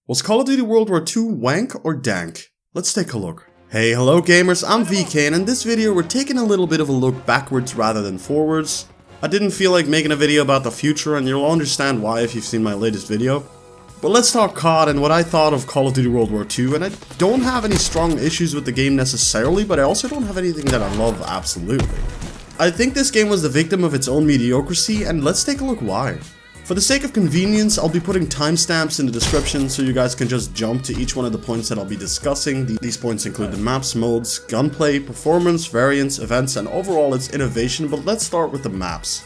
Was Call of Duty World War II wank or dank? Let's take a look. Hey, hello gamers, I'm VK, and in this video we're taking a little bit of a look backwards rather than forwards. I didn't feel like making a video about the future, and you'll understand why if you've seen my latest video. But let's talk COD and what I thought of Call of Duty World War II, and I don't have any strong issues with the game necessarily, but I also don't have anything that I love absolutely. I think this game was the victim of its own mediocrity, and let's take a look why. For the sake of convenience, I'll be putting timestamps in the description so you guys can just jump to each one of the points that I'll be discussing. These points include the maps, modes, gunplay, performance, variants, events, and overall its innovation, but let's start with the maps.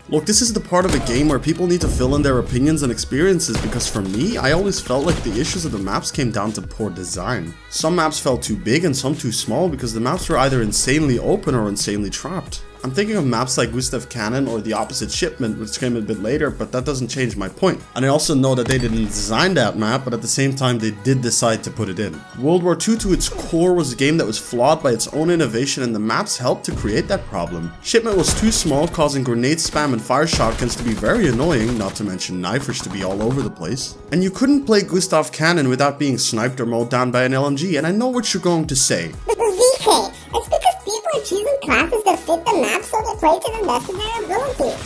Look, this is the part of a game where people need to fill in their opinions and experiences, because for me, I always felt like the issues of the maps came down to poor design. Some maps felt too big and some too small because the maps were either insanely open or insanely trapped. I'm thinking of maps like Gustav Cannon or the opposite Shipment, which came a bit later, but that doesn't change my point. And I also know that they didn't design that map, but at the same time they did decide to put it in. World War II to its core was a game that was flawed by its own innovation, and the maps helped to create that problem. Shipment was too small, causing grenade spam and fire shotguns to be very annoying, not to mention knifers to be all over the place. And you couldn't play Gustav Cannon without being sniped or mowed down by an LMG, and I know what you're going to say. VK, it's because people are choosing classes that fit the map so they play to the best of their ability.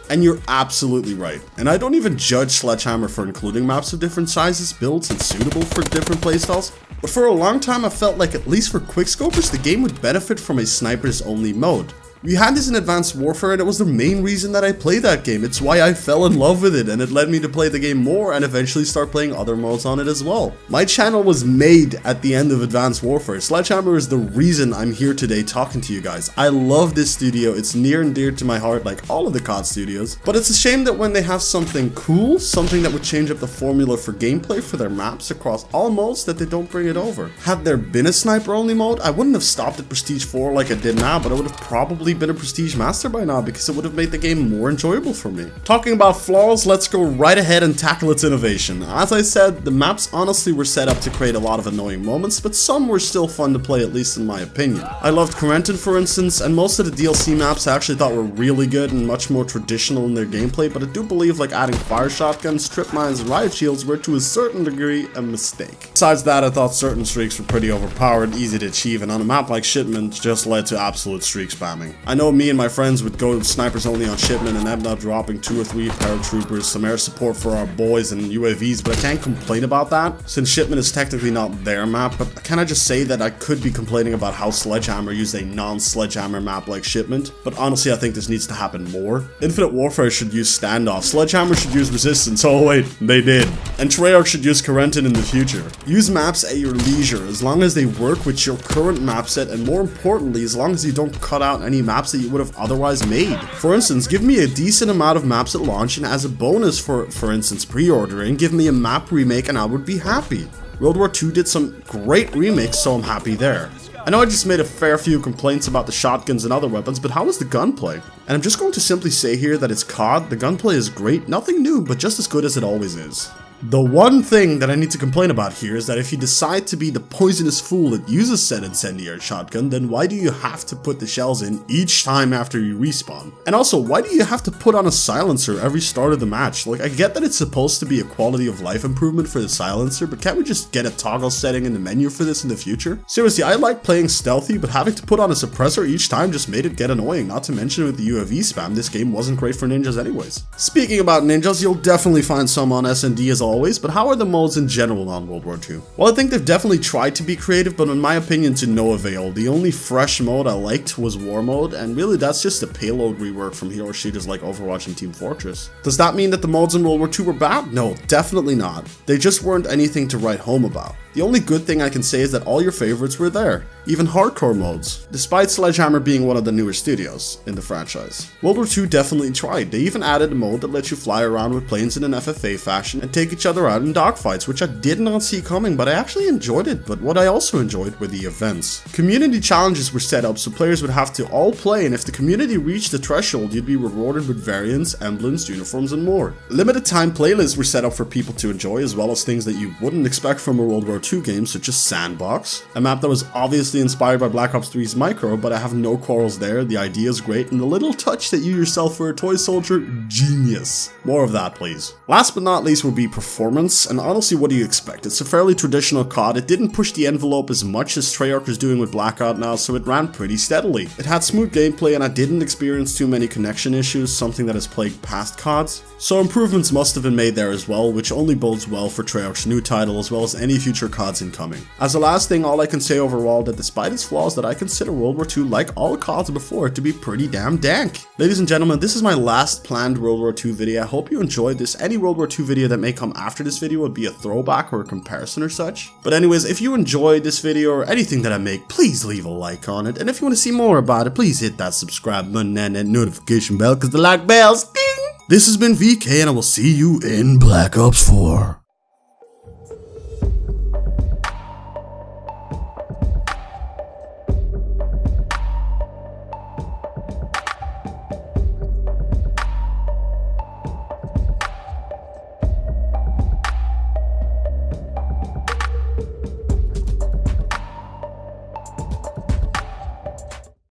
And you're absolutely right. And I don't even judge Sledgehammer for including maps of different sizes, builds, and suitable for different playstyles. But for a long time I felt like at least for quickscopers the game would benefit from a snipers only mode. We had this in Advanced Warfare, and it was the main reason that I played that game. It's why I fell in love with it, and it led me to play the game more and eventually start playing other modes on it as well. My channel was made at the end of Advanced Warfare. Sledgehammer is the reason I'm here today talking to you guys. I love this studio, it's near and dear to my heart like all of the COD studios, but it's a shame that when they have something cool, something that would change up the formula for gameplay for their maps across all modes, that they don't bring it over. Had there been a sniper only mode, I wouldn't have stopped at Prestige 4 like I did now, but I would have probably been a Prestige Master by now because it would have made the game more enjoyable for me. Talking about flaws, let's go right ahead and tackle its innovation. As I said, the maps honestly were set up to create a lot of annoying moments, but some were still fun to play, at least in my opinion. I loved Corentin, for instance, and most of the DLC maps I actually thought were really good and much more traditional in their gameplay, but I do believe like adding fire shotguns, strip mines, and riot shields were to a certain degree a mistake. Besides that, I thought certain streaks were pretty overpowered, easy to achieve, and on a map like Shipment just led to absolute streak spamming. I know me and my friends would go snipers only on Shipment and end up dropping 2 or 3 paratroopers, some air support for our boys and UAVs, but I can't complain about that since Shipment is technically not their map. But can I just say that I could be complaining about how Sledgehammer used a non-Sledgehammer map like Shipment, but honestly I think this needs to happen more. Infinite Warfare should use standoff, Sledgehammer should use resistance, oh wait, they did. And Treyarch should use Corentin in the future. Use maps at your leisure, as long as they work with your current map set, and more importantly, as long as you don't cut out any maps that you would have otherwise made. For instance, give me a decent amount of maps at launch, and as a bonus for instance pre-ordering, give me a map remake and I would be happy. World War II did some great remakes, so I'm happy there. I know I just made a fair few complaints about the shotguns and other weapons, but how was the gunplay? And I'm just going to simply say here that it's COD, the gunplay is great, nothing new, but just as good as it always is. The one thing that I need to complain about here is that if you decide to be the poisonous fool that uses said incendiary shotgun, then why do you have to put the shells in each time after you respawn? And also, why do you have to put on a silencer every start of the match? Like, I get that it's supposed to be a quality of life improvement for the silencer, but can't we just get a toggle setting in the menu for this in the future? Seriously, I like playing stealthy, but having to put on a suppressor each time just made it get annoying, not to mention with the UAV spam, this game wasn't great for ninjas anyways. Speaking about ninjas, you'll definitely find some on S&D as always, but how are the modes in general on World War II? Well, I think they've definitely tried to be creative, but in my opinion to no avail. The only fresh mode I liked was War Mode, and really that's just a payload rework from hero shooters like Overwatch and Team Fortress. Does that mean that the modes in World War II were bad? No, definitely not. They just weren't anything to write home about. The only good thing I can say is that all your favorites were there, even hardcore modes, despite Sledgehammer being one of the newer studios in the franchise. World War II definitely tried. They even added a mode that lets you fly around with planes in an FFA fashion and take each other out in dogfights, which I did not see coming, but I actually enjoyed it. But what I also enjoyed were the events. Community challenges were set up so players would have to all play, and if the community reached the threshold, you'd be rewarded with variants, emblems, uniforms, and more. Limited time playlists were set up for people to enjoy, as well as things that you wouldn't expect from a World War II game, such as Sandbox, a map that was obviously obviously inspired by Black Ops 3's Micro, but I have no quarrels there. The idea is great, and the little touch that you yourself were a toy soldier, genius. More of that, please. Last but not least would be performance, and honestly, what do you expect? It's a fairly traditional COD. It didn't push the envelope as much as Treyarch is doing with Blackout now, so it ran pretty steadily. It had smooth gameplay, and I didn't experience too many connection issues, something that has plagued past CODs. So improvements must have been made there as well, which only bodes well for Treyarch's new title as well as any future CODs incoming. As a last thing, all I can say overall that despite its flaws, that I consider World War II, like all CODs before, to be pretty damn dank. Ladies and gentlemen, this is my last planned World War II video. I hope you enjoyed this. Any World War II video that may come after this video would be a throwback or a comparison or such. But anyways, if you enjoyed this video or anything that I make, please leave a like on it. And if you want to see more about it, please hit that subscribe button and that notification bell, because the like bells, ding! This has been VK, and I will see you in Black Ops 4.